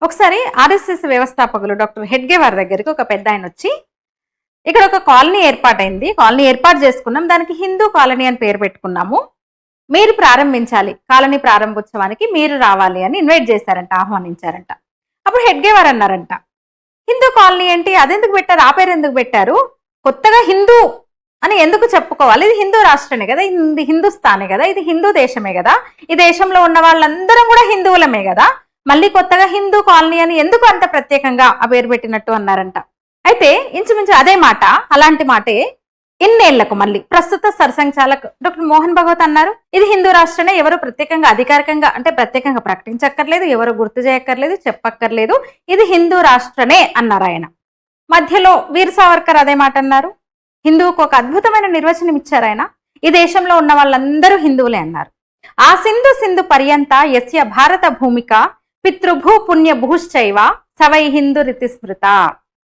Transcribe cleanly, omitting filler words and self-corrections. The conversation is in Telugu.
ఒకసారి ఆర్ఎస్ఎస్ వ్యవస్థాపకులు డాక్టర్ హెడ్గే వారి దగ్గరికి ఒక పెద్ద ఆయన వచ్చి, ఇక్కడ ఒక కాలనీ ఏర్పాటైంది, కాలనీ ఏర్పాటు చేసుకున్నాం, దానికి హిందూ కాలనీ అని పేరు పెట్టుకున్నాము, మీరు ప్రారంభించాలి, కాలనీ ప్రారంభోత్సవానికి మీరు రావాలి అని ఇన్వైట్ చేశారంట, ఆహ్వానించారంట. అప్పుడు హెడ్గే వారు అన్నారంట, హిందూ కాలనీ ఏంటి, అదెందుకు పెట్టారు, ఆ పేరు ఎందుకు పెట్టారు, కొత్తగా హిందూ అని ఎందుకు చెప్పుకోవాలి, ఇది హిందూ రాష్ట్రమే కదా, ఇది హిందుస్థానే కదా, ఇది హిందూ దేశమే కదా, ఈ దేశంలో ఉన్న వాళ్ళందరం కూడా హిందువులమే కదా, మళ్ళీ కొత్తగా హిందూ కాలనీ అని ఎందుకు అంత ప్రత్యేకంగా ఆ పేరు పెట్టినట్టు అన్నారంట. అయితే ఇంచుమించు అదే మాట, అలాంటి మాటే ఇన్నేళ్లకు మళ్ళీ ప్రస్తుత సర్సంఘచాలక్ డాక్టర్ మోహన్ భగవత్ అన్నారు, ఇది హిందూ రాష్ట్రమే, ఎవరు ప్రత్యేకంగా అధికారికంగా అంటే ప్రత్యేకంగా ప్రకటించక్కర్లేదు, ఎవరు గుర్తు చేయక్కర్లేదు, చెప్పక్కర్లేదు, ఇది హిందూ రాష్ట్రమే అన్నారు ఆయన. మధ్యలో వీర్ సావర్కర్ అదే మాట అన్నారు, హిందువుకు ఒక అద్భుతమైన నిర్వచనం ఇచ్చారు ఆయన, ఈ దేశంలో ఉన్న వాళ్ళందరూ హిందువులే అన్నారు. ఆ సింధు సింధు పర్యంత యస్య భారత భూమిక పితృభూ పుణ్య భూశ్చైవ సవై హిందూ రీతి స్మృత.